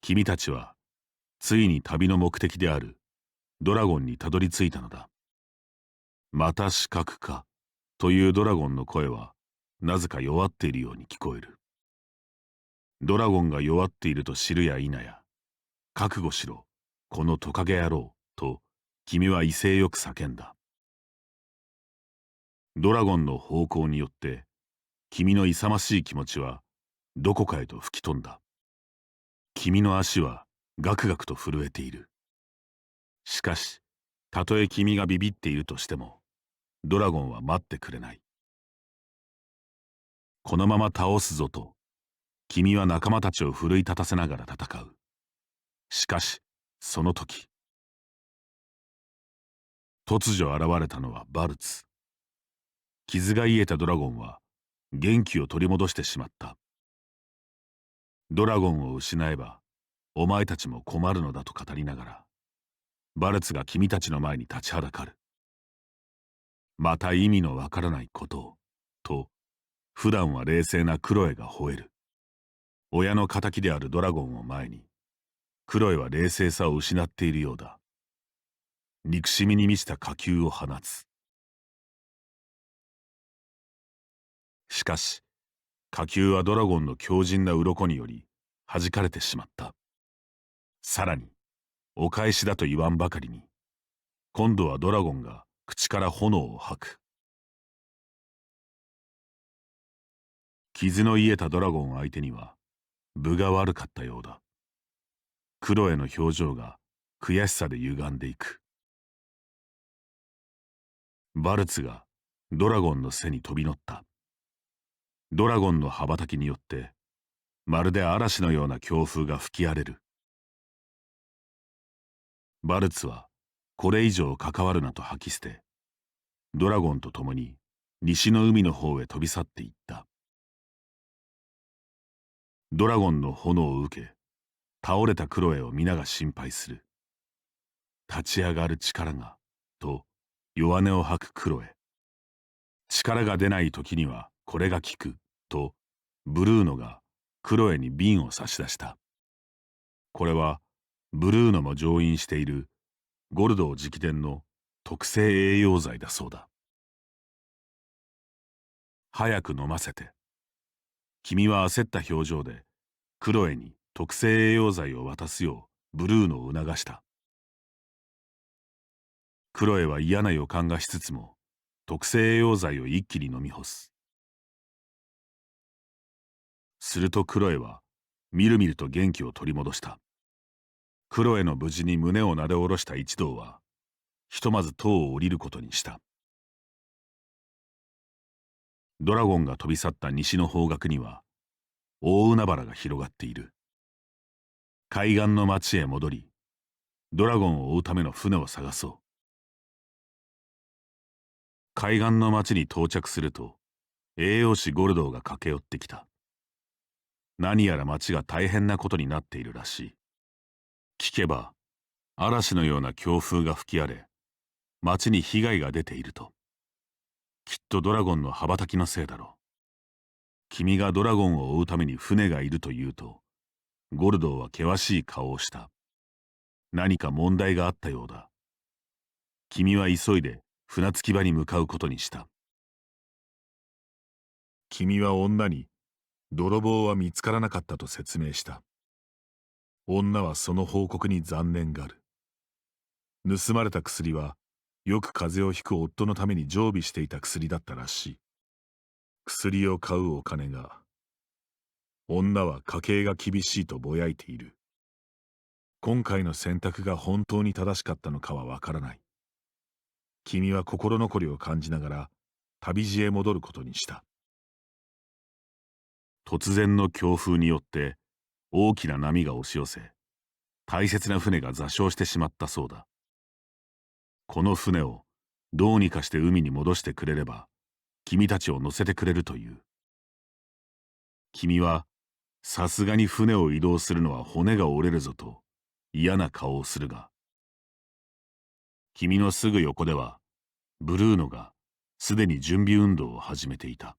君たちはついに旅の目的であるドラゴンにたどり着いたのだ。また死角かというドラゴンの声はなぜか弱っているように聞こえる。ドラゴンが弱っていると知るや否や、覚悟しろ、このトカゲ野郎と君は威勢よく叫んだ。ドラゴンの方向によって君の勇ましい気持ちはどこかへと吹き飛んだ。君の足はガクガクと震えている。しかし、たとえ君がビビっているとしても、ドラゴンは待ってくれない。このまま倒すぞと、君は仲間たちを奮い立たせながら戦う。しかし、その時、突如現れたのはバルツ。傷が癒えたドラゴンは元気を取り戻してしまった。ドラゴンを失えば、お前たちも困るのだと語りながら、バルツが君たちの前に立ちはだかる。また意味のわからないことを、と、普段は冷静なクロエが吠える。親の敵であるドラゴンを前に、クロエは冷静さを失っているようだ。憎しみに満ちた火球を放つ。しかし、火球はドラゴンの強靭な鱗により弾かれてしまった。さらに、お返しだと言わんばかりに、今度はドラゴンが口から炎を吐く。傷の癒えたドラゴン相手には分が悪かったようだ。クロエの表情が悔しさで歪んでいく。バルツがドラゴンの背に飛び乗った。ドラゴンの羽ばたきによってまるで嵐のような強風が吹き荒れる。バルツはこれ以上関わるなと吐き捨て、ドラゴンと共に西の海の方へ飛び去っていった。ドラゴンの炎を受け、倒れたクロエを皆が心配する。立ち上がる力が、と弱音を吐くクロエ。力が出ない時にはこれが効く、とブルーノがクロエに瓶を差し出した。これはブルーノも乗飲しているゴルドー直伝の特製栄養剤だそうだ。早く飲ませて。君は焦った表情でクロエに特製栄養剤を渡すようブルーノを促した。クロエは嫌な予感がしつつも特製栄養剤を一気に飲み干す。するとクロエはみるみると元気を取り戻した。クロエの無事に胸をなで下ろした一同はひとまず塔を降りることにした。ドラゴンが飛び去った西の方角には大海原が広がっている。海岸の町へ戻り、ドラゴンを追うための船を探そう。海岸の町に到着すると栄養士ゴルドーが駆け寄ってきた。何やら町が大変なことになっているらしい。聞けば嵐のような強風が吹き荒れ、町に被害が出ていると。きっとドラゴンの羽ばたきのせいだろう。君がドラゴンを追うために船がいるというと、ゴルドーは険しい顔をした。何か問題があったようだ。君は急いで船着き場に向かうことにした。君は女に泥棒は見つからなかったと説明した。女はその報告に残念がる。盗まれた薬はよく風邪をひく夫のために常備していた薬だったらしい。薬を買うお金が。女は家計が厳しいとぼやいている。今回の選択が本当に正しかったのかはわからない。君は心残りを感じながら旅路へ戻ることにした。突然の強風によって大きな波が押し寄せ、大切な船が座礁してしまったそうだ。この船をどうにかして海に戻してくれれば君たちを乗せてくれるという。君はさすがに船を移動するのは骨が折れるぞと嫌な顔をするが、君のすぐ横ではブルーノがすでに準備運動を始めていた。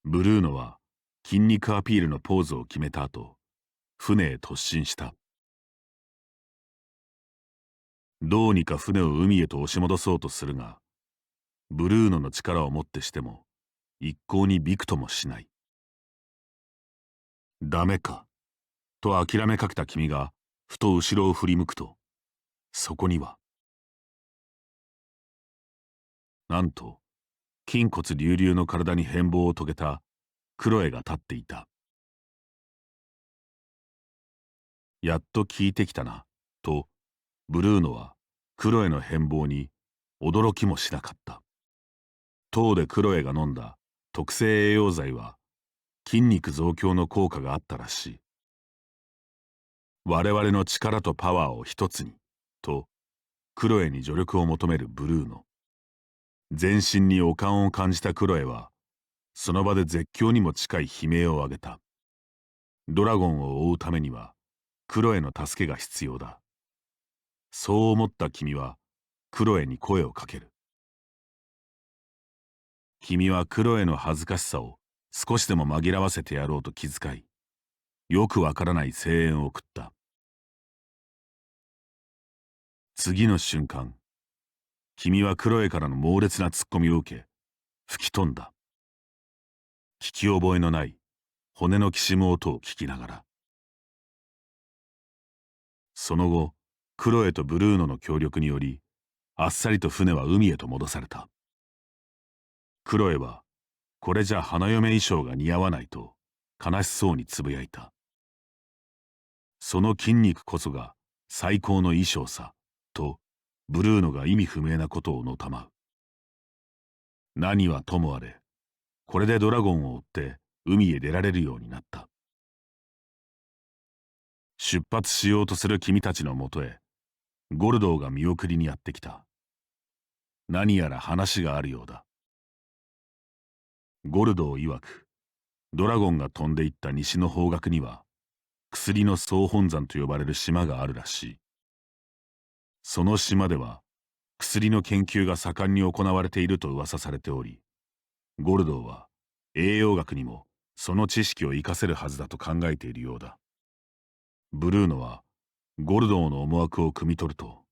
ブルーノは筋肉アピールのポーズを決めた後、船へ突進した。どうにか船を海へと押し戻そうとするが、ブルーノの力をもってしても一向にびくともしない。ダメかと諦めかけた君がふと後ろを振り向くと、そこにはなんと筋骨隆々の体に変貌を遂げたクロエが立っていた。やっと聞いてきたなとブルーノはクロエの変貌に驚きもしなかった。塔でクロエが飲んだ特製栄養剤は筋肉増強の効果があったらしい。我々の力とパワーを一つにとクロエに助力を求めるブルーノ。全身に悪感を感じたクロエはその場で絶叫にも近い悲鳴を上げた。ドラゴンを追うためにはクロエの助けが必要だ。そう思った君はクロエに声をかける。君はクロエの恥ずかしさを少しでも紛らわせてやろうと気遣い、よくわからない声援を送った。次の瞬間、君はクロエからの猛烈なツッコミを受け、吹き飛んだ。聞き覚えのない骨のきしむ音を聞きながら。その後、クロエとブルーノの協力により、あっさりと船は海へと戻された。クロエは、これじゃ花嫁衣装が似合わないと悲しそうにつぶやいた。その筋肉こそが最高の衣装さ、とブルーノが意味不明なことをのたまう。何はともあれ、これでドラゴンを追って海へ出られるようになった。出発しようとする君たちのもとへ、ゴルドーが見送りにやってきた。何やら話があるようだ。ゴルドー曰く、ドラゴンが飛んでいった西の方角には、薬の総本山と呼ばれる島があるらしい。その島では、薬の研究が盛んに行われていると噂されており、ゴルドーは栄養学にもその知識を活かせるはずだと考えているようだ。ブルーノはゴルドーの思惑を汲み取ると、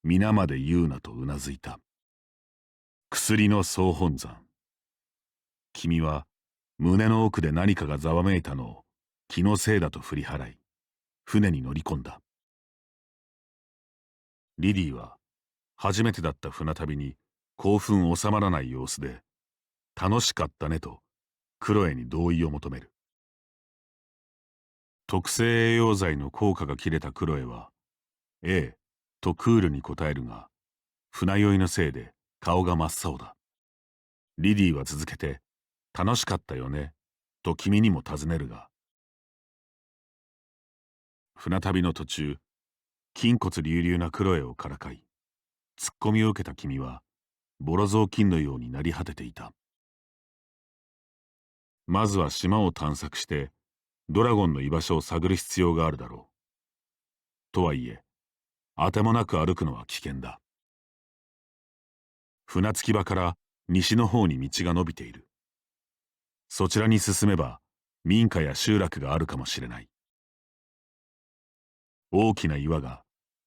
皆まで言うなとうなずいた。薬の総本山。君は胸の奥で何かがざわめいたのを気のせいだと振り払い、船に乗り込んだ。リディは初めてだった船旅に興奮収まらない様子で、楽しかったねとクロエに同意を求める。特製栄養剤の効果が切れたクロエは、ええ、とクールに答えるが、船酔いのせいで顔が真っ青だ。リディは続けて、楽しかったよね、と君にも尋ねるが、船旅の途中、筋骨隆々なクロエをからかい、ツッコミを受けた君は、ボロ雑巾のようになり果てていた。まずは島を探索して、ドラゴンの居場所を探る必要があるだろう。とはいえ、あてもなく歩くのは危険だ。船着き場から西の方に道が伸びている。そちらに進めば民家や集落があるかもしれない。大きな岩が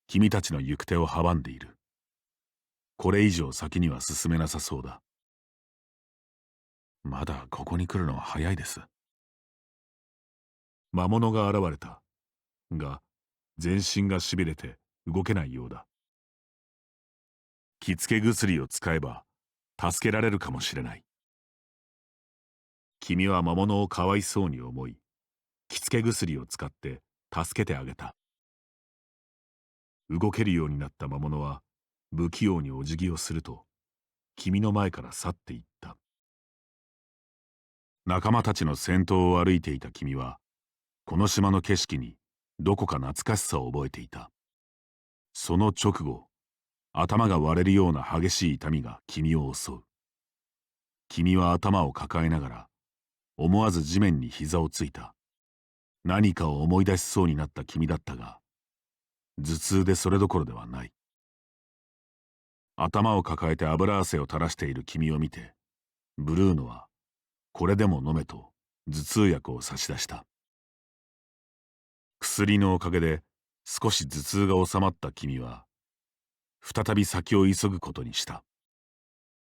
君たちの行く手を阻んでいる。これ以上先には進めなさそうだ。まだここに来るのは早いです。魔物が現れた。が、全身がしびれて動けないようだ。気付け薬を使えば助けられるかもしれない。君は魔物をかわいそうに思い、気付け薬を使って助けてあげた。動けるようになった魔物は不器用にお辞儀をすると、君の前から去っていった。仲間たちの先頭を歩いていた君は、この島の景色にどこか懐かしさを覚えていた。その直後、頭が割れるような激しい痛みが君を襲う。君は頭を抱えながら、思わず地面に膝をついた。何かを思い出しそうになった君だったが、頭痛でそれどころではない。頭を抱えて油汗を垂らしている君を見て、ブルーノは、これでも飲めと頭痛薬を差し出した。薬のおかげで少し頭痛が治まった君は再び先を急ぐことにした。